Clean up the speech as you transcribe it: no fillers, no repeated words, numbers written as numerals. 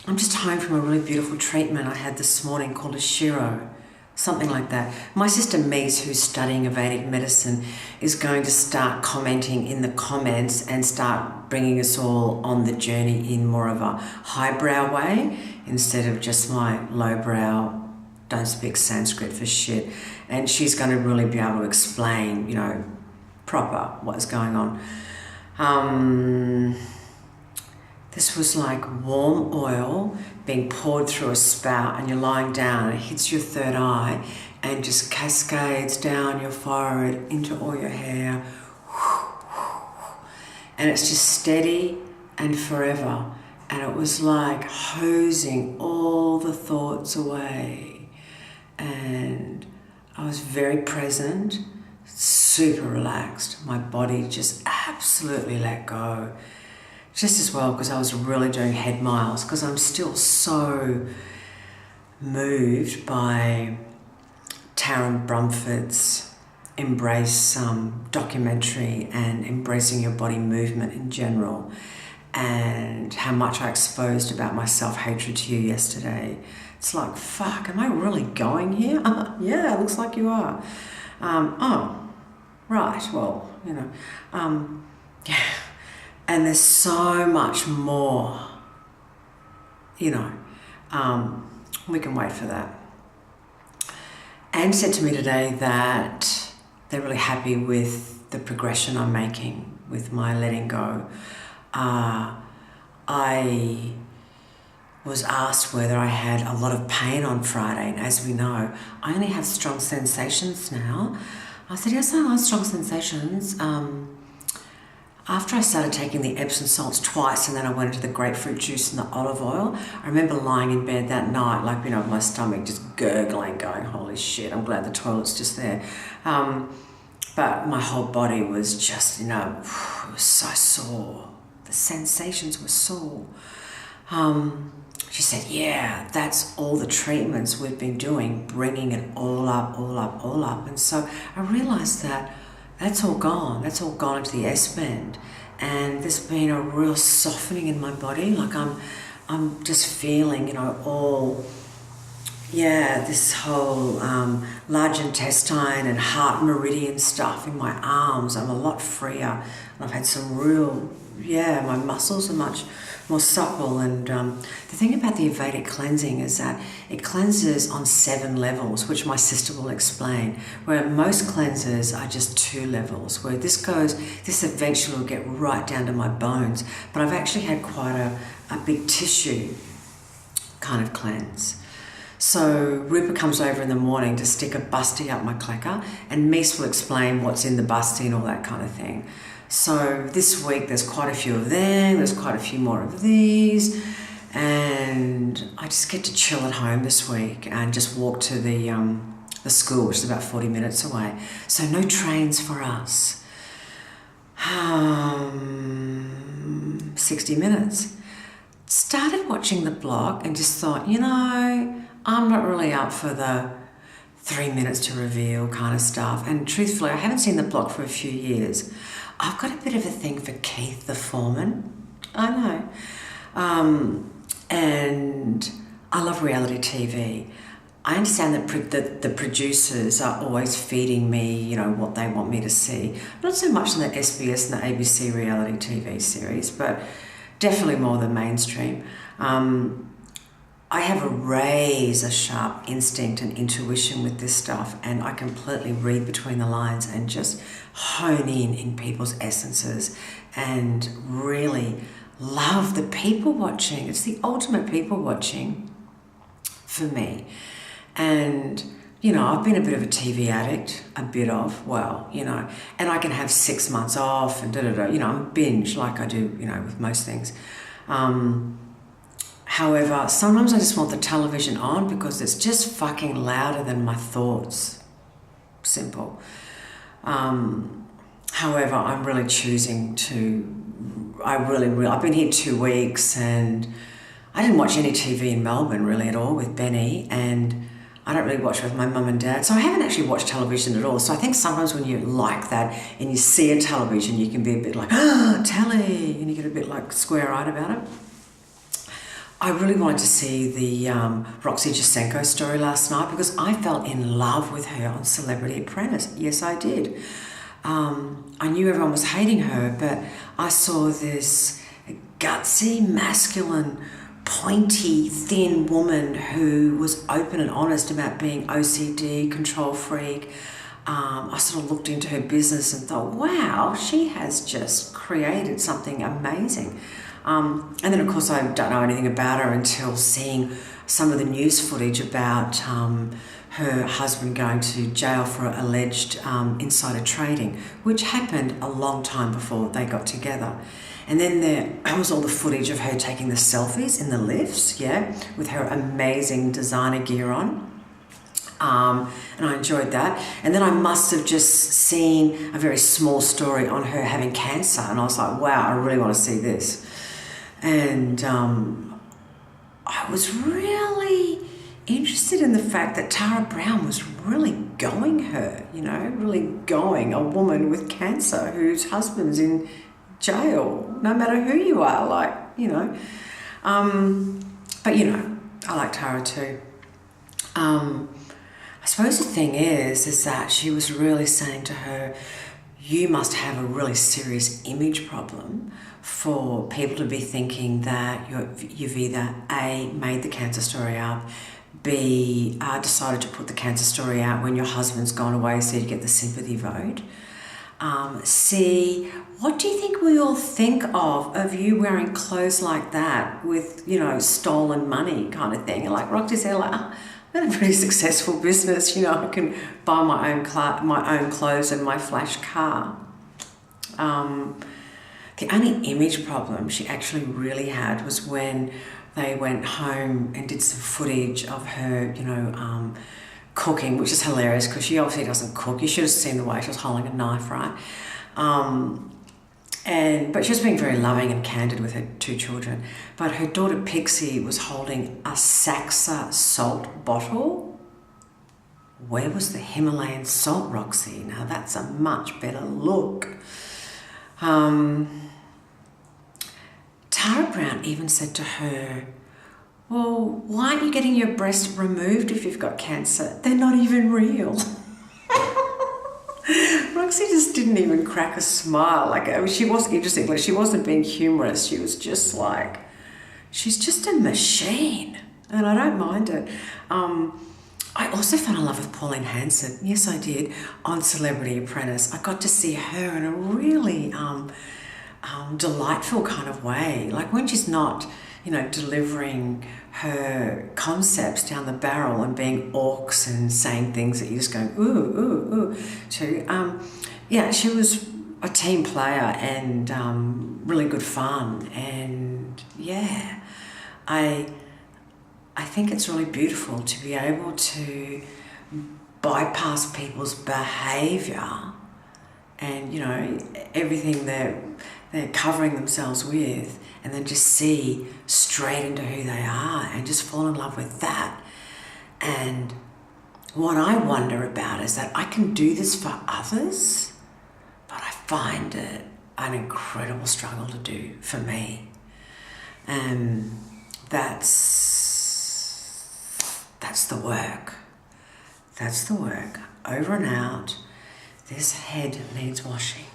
I'm just home from a really beautiful treatment I had this morning called a Shiro, something like that. My sister Mies, who's studying Vedic medicine, is going to start commenting in the comments and start bringing us all on the journey in more of a highbrow way instead of just my lowbrow, don't speak Sanskrit for shit. And she's going to really be able to explain, proper what's going on. This was like warm oil being poured through a spout, and you're lying down and it hits your third eye and just cascades down your forehead into all your hair. And it's just steady and forever. And it was like hosing all the thoughts away. And I was very present, super relaxed. My body just absolutely let go. Just as well because I was really doing head miles, because I'm still so moved by Taryn Brumford's Embrace documentary and embracing your body movement in general, and how much I exposed about my self-hatred to you yesterday. It's like, fuck, am I really going here? Yeah, it looks like you are. Oh, right, well, yeah. And there's so much more, we can wait for that. Anne said to me today that they're really happy with the progression I'm making with my letting go. I was asked whether I had a lot of pain on Friday, and as we know, I only have strong sensations now. I said, yes, I have strong sensations. After I started taking the Epsom salts twice, and then I went into the grapefruit juice and the olive oil, I remember lying in bed that night, with my stomach just gurgling, going, holy shit, I'm glad the toilet's just there. But my whole body was just, it was so sore. The sensations were sore. She said, yeah, that's all the treatments we've been doing, bringing it all up. And so I realized that that's all gone. That's all gone into the S-bend. And there's been a real softening in my body. Like I'm just feeling, this whole large intestine and heart meridian stuff in my arms. I'm a lot freer. And I've had some real, my muscles are much more supple. And the thing about the Vedic cleansing is that it cleanses on 7 levels, which my sister will explain, where most cleansers are just 2 levels, where this eventually will get right down to my bones. But I've actually had quite a big tissue kind of cleanse. So Rupert comes over in the morning to stick a busty up my clacker, and Mies will explain what's in the busty and all that kind of thing. So this week there's quite a few of them, there's quite a few more of these, and I just get to chill at home this week and just walk to the school, which is about 40 minutes away. So no trains for us. 60 minutes. Started watching the blog and just thought, I'm not really up for the 3 minutes to reveal kind of stuff. And truthfully, I haven't seen the blog for a few years. I've got a bit of a thing for Keith the foreman. I know. And I love reality TV. I understand that the producers are always feeding me, what they want me to see. Not so much in the SBS and the ABC reality TV series, but definitely more than mainstream. I have a razor-sharp instinct and intuition with this stuff, and I completely read between the lines and just hone in people's essences and really love the people watching. It's the ultimate people watching for me. And, I've been a bit of a TV addict, and I can have 6 months off and I'm binge like I do, with most things. However, sometimes I just want the television on because it's just fucking louder than my thoughts. Simple. However, I'm really choosing to, I've been here 2 weeks and I didn't watch any TV in Melbourne really at all with Benny, and I don't really watch with my mum and dad. So I haven't actually watched television at all. So I think sometimes when you like that and you see a television, you can be a bit like, telly, and you get a bit like square-eyed about it. I really wanted to see the Roxy Jacenko story last night because I fell in love with her on Celebrity Apprentice. Yes, I did. I knew everyone was hating her, but I saw this gutsy, masculine, pointy, thin woman who was open and honest about being OCD, control freak. I sort of looked into her business and thought, wow, she has just created something amazing. And then, of course, I don't know anything about her until seeing some of the news footage about her husband going to jail for alleged insider trading, which happened a long time before they got together. And then there was all the footage of her taking the selfies in the lifts, yeah, with her amazing designer gear on. And I enjoyed that. And then I must have just seen a very small story on her having cancer. And I was like, wow, I really want to see this. And I was really interested in the fact that Tara Brown was really going her, really going a woman with cancer whose husband's in jail, no matter who you are, but I like Tara too. I suppose the thing is that she was really saying to her, you must have a really serious image problem for people to be thinking that you've either A, made the cancer story up, B, decided to put the cancer story out when your husband's gone away so you get the sympathy vote. C, what do you think we all think of you wearing clothes like that with, stolen money kind of thing? And like Roxy said, I've got a pretty successful business, I can buy my own clothes and my flash car. The only image problem she actually really had was when they went home and did some footage of her, cooking, which is hilarious because she obviously doesn't cook. You should have seen the way she was holding a knife, right? But she was being very loving and candid with her two children. But her daughter Pixie was holding a Saxa salt bottle. Where was the Himalayan salt, Roxy? Now that's a much better look. Tara Brown even said to her, well, why aren't you getting your breast removed if you've got cancer? They're not even real. Roxy just didn't even crack a smile. She was interesting. She wasn't being humorous. She was just she's just a machine. And I don't mind it. I also fell in love with Pauline Hanson. Yes, I did. On Celebrity Apprentice. I got to see her in a really delightful kind of way. Like when she's not, delivering her concepts down the barrel and being orcs and saying things that you're just going, ooh, ooh, ooh, to, she was a team player and really good fun. And yeah, I think it's really beautiful to be able to bypass people's behaviour and, everything they're covering themselves with, and then just see straight into who they are and just fall in love with that. And what I wonder about is that I can do this for others, but I find it an incredible struggle to do for me. And that's the work. That's the work. Over and out. This head needs washing.